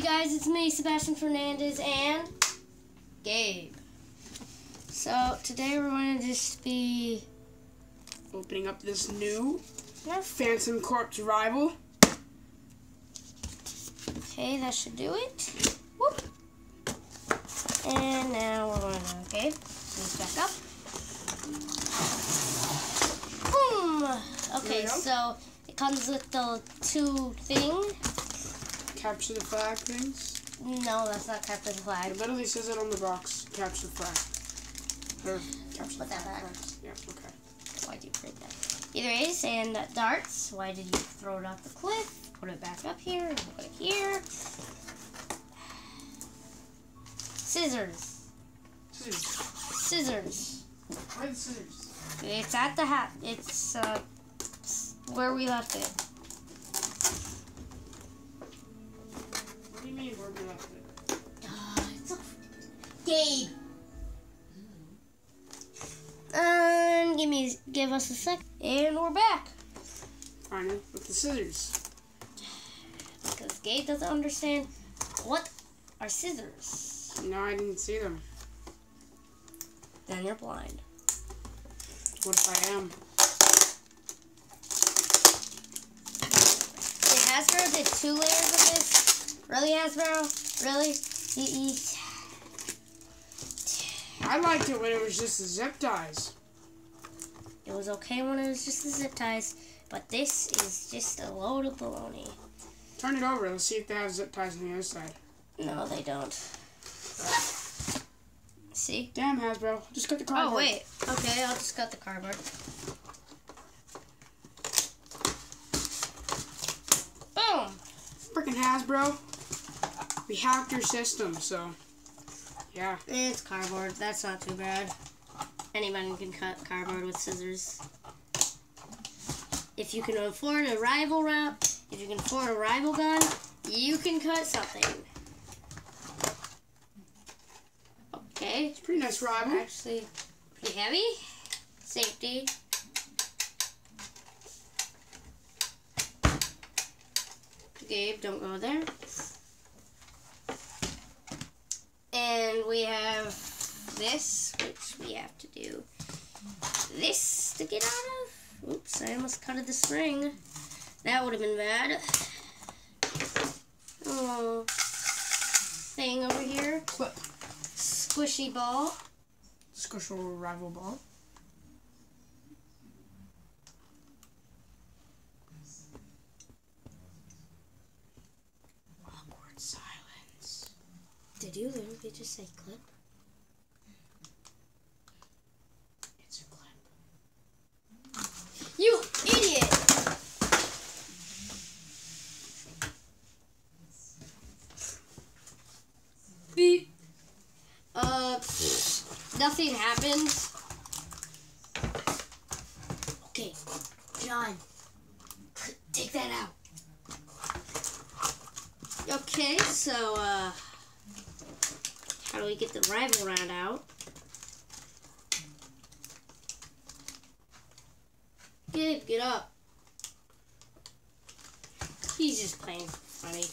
guys, it's me, Sebastian Fernandez, and Gabe. So today we're going to just be opening up this new Nerf Phantom Corpse Rival. Okay, that should do it. Whoop. And now we're going to, okay, these back up. Boom! Okay, so it comes with the two things. Capture the flag things? No, that's not capture the flag. It literally says it on the box. Capture the flag. Or capture Put the that flag. back. Yeah, okay. Why'd you print that? Either ways, and darts. Why did you throw it off the cliff? Put it back up here. Put it here. Scissors. Scissors. Scissors. Why the scissors? It's at the hat. It's where we left it. What do you mean where we left it? It's a Gabe. And give us a sec, and we're back. Finally, with the scissors. Because Gabe doesn't understand what are scissors. No, I didn't see them. Then you're blind. What if I am? Hasbro did 2 layers of this. Really, Hasbro? Really? I liked it when it was just the zip ties. It was okay when it was just the zip ties, but this is just a load of baloney. Turn it over. Let's see if they have zip ties on the other side. No, they don't. See? Damn, Hasbro. Just cut the cardboard. Oh, wait. Okay, I'll just cut the cardboard. Boom! Freaking Hasbro. We hacked your system, so yeah. It's cardboard. That's not too bad. Anybody can cut cardboard with scissors. If you can afford a rival if you can afford a rival gun, you can cut something. Okay. It's a pretty nice rival. Actually, pretty heavy. Safety. Gabe, don't go there. And we have this, which we have to do this to get out of. Oops, I almost cutted the string. That would have been bad. Oh, thing over here. What? Squishy ball. Squishy rival ball. Awkward silence. Did you literally just say clip? It's a clip. You idiot! Beep. Nothing happened. Okay, John, take that out. Okay, so, how do we get the rival round out? Gabe, get up. He's just playing funny.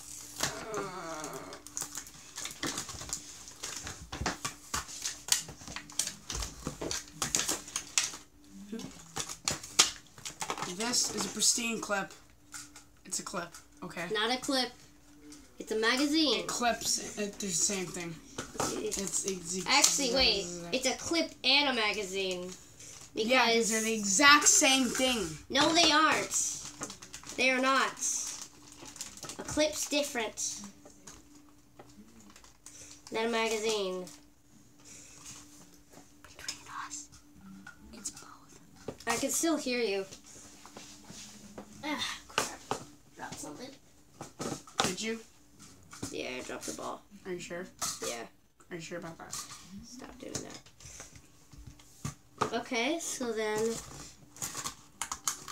This is a pristine clip. It's a clip, okay? Not a clip. It's a magazine. It clips. They're the same thing. Actually, wait. It's a clip and a magazine. Because yeah, because they're the exact same thing. No, they aren't. They are not. A clip's different than a magazine. Between us, it's both. I can still hear you. Ah, crap. Dropped something. Did you? Yeah, I dropped the ball. Are you sure? Yeah. Are you sure about that? Stop doing that. Okay, so then...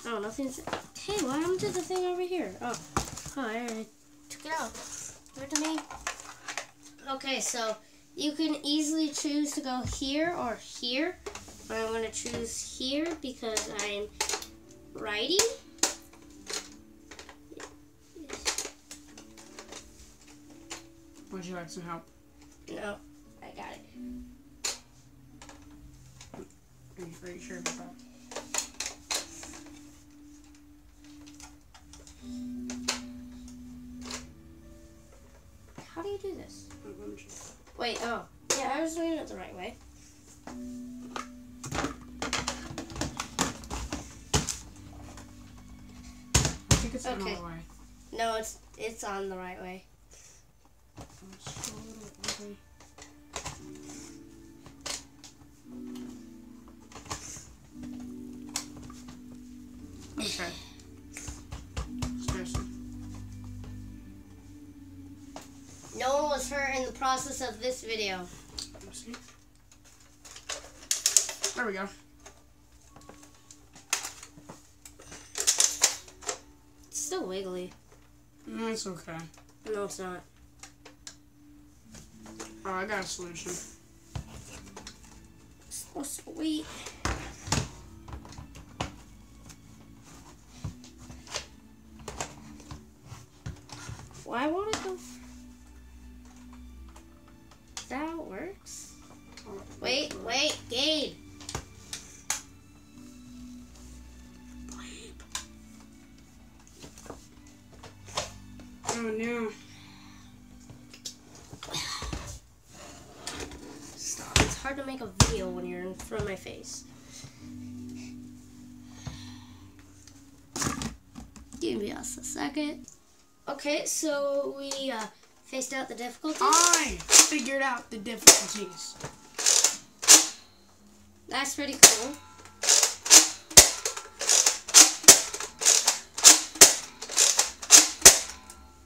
Oh, nothing's... Hey, what happened to the thing over here? Oh, I took it out. Give it to me. Okay, so you can easily choose to go here or here. But I'm going to choose here because I'm righty. Would you like some help? No, I got it. Are you sure about that? How do you do this? Wait, oh. Yeah, I was doing it the right way. I think it's another way. No, it's on the right way. Okay. Seriously. No one was hurt in the process of this video. Let's see. There we go. It's still wiggly. No, it's okay. No, it's not. Oh, I got a solution. So sweet. Why won't it go? Is that how it works? Wait, Gabe. Oh no. Stop. It's hard to make a video when you're in front of my face. Give me just a second. Okay, so we faced out the difficulties. I figured out the difficulties. That's pretty cool.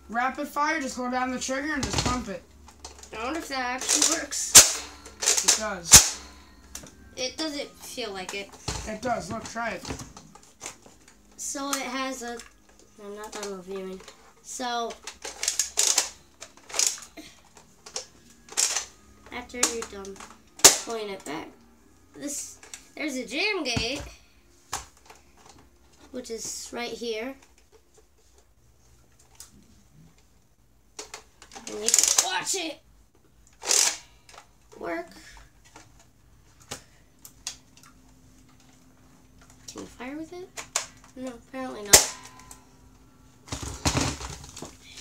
Rapid fire, just hold down the trigger and just pump it. I wonder if that actually works. It does. It doesn't feel like it. It does. Look, try it. So it has a... I'm not done reviewing. So, after you're done pulling it back, there's a jam gate, which is right here. And you can watch it work. Can you fire with it? No, apparently not.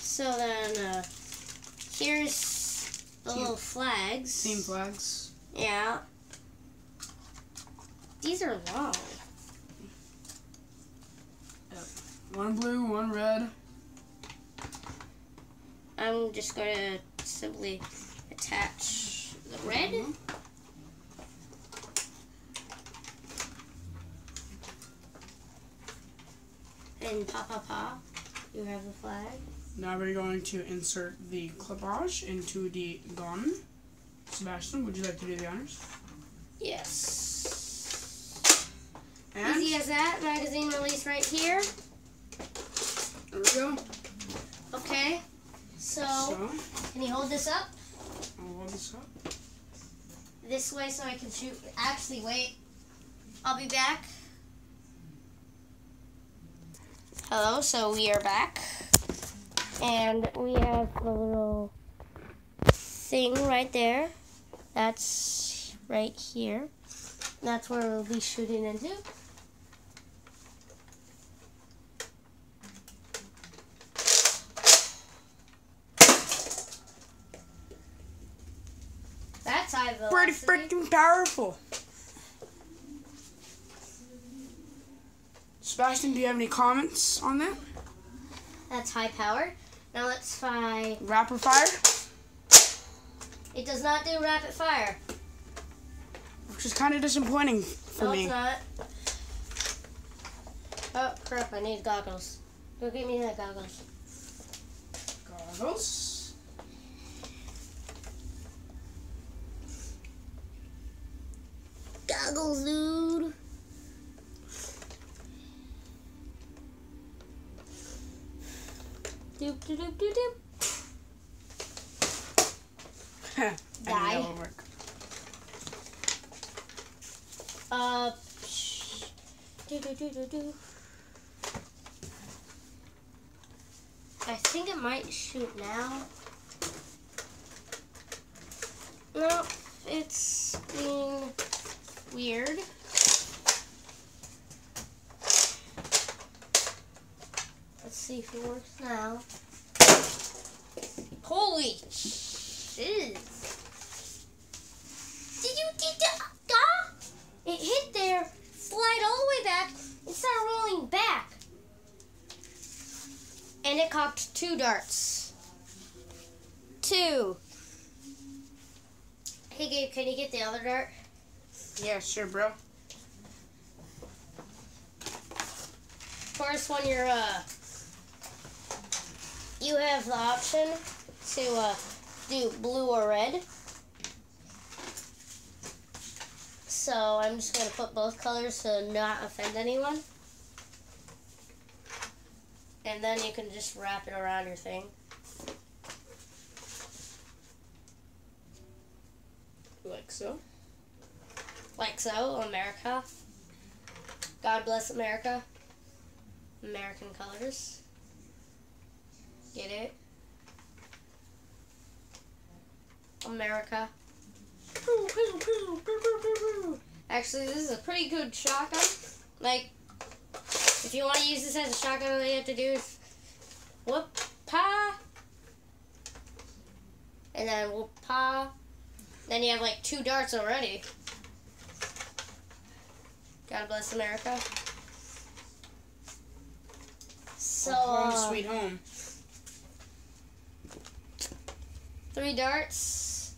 So then, here's the little flags. Team flags. Yeah. These are long. Yep. One blue, one red. I'm just going to simply attach the red. And pa, you have the flag. Now we're going to insert the clipage into the gun. Sebastian, would you like to do the honors? Yes. And easy as that. Magazine release right here. There we go. Okay. So can you hold this up? I'll hold this up. This way so I can shoot. Actually, wait. I'll be back. Hello, so we are back. And we have the little thing right there. That's right here. That's where we'll be shooting into. That's high velocity. Pretty freaking powerful. Sebastian, do you have any comments on that? That's high power. Now let's try... Rapid fire? It does not do rapid fire. Which is kind of disappointing for me. No, it's not. Oh, crap, I need goggles. Go get me that goggles. Goggles. Goggles, dude. Doop, doop, doop, doop, doop. Die. That will work. Do, do, do, do, do. I think it might shoot now. No, it's being weird. Let's see if it works now. Holy shit. Did you get that? It hit there, slide all the way back, and started rolling back. And it cocked 2 darts. 2. Hey Gabe, can you get the other dart? Yeah, sure, bro. Of course, when you're, you have the option to, do blue or red. So I'm just going to put both colors to not offend anyone. And then you can just wrap it around your thing. Like so? Like so, America. God bless America. American colors. Get it? America. Actually, this is a pretty good shotgun. Like, if you want to use this as a shotgun, all you have to do is whoop-pa. And then whoop-pa. Then you have like 2 darts already. God bless America. So, home sweet home. 3 darts.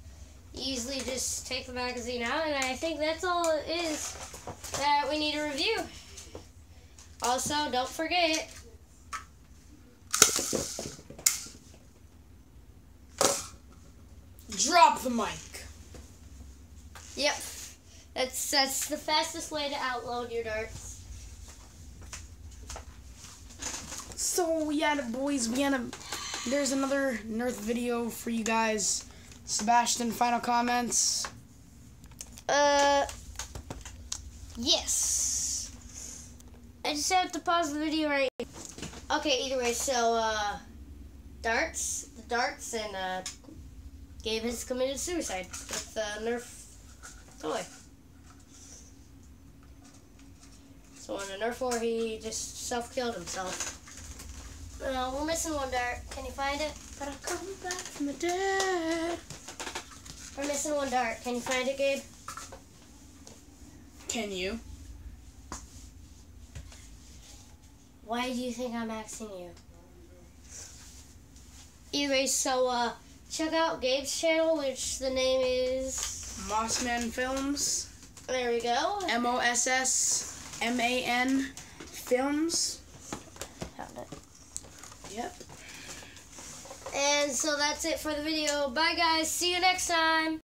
Easily just take the magazine out, and I think that's all it is that we need to review. Also, don't forget, Drop the mic. yep, that's the fastest way to outload your darts. So yeah, boys, there's another Nerf video for you guys. Sebastian, final comments? Yes. I just have to pause the video right. Okay, either way, so, darts, and, Gabe has committed suicide with the Nerf toy. So in a Nerf war, he just self-killed himself. We're missing 1 dart. Can you find it? But I'll come back from the dead. We're missing 1 dart. Can you find it, Gabe? Can you? Why do you think I'm asking you? Anyway, so, check out Gabe's channel, which the name is Mossman Films. There we go. MOSSMAN Films. Found it. Yep. And so that's it for the video. Bye, guys. See you next time.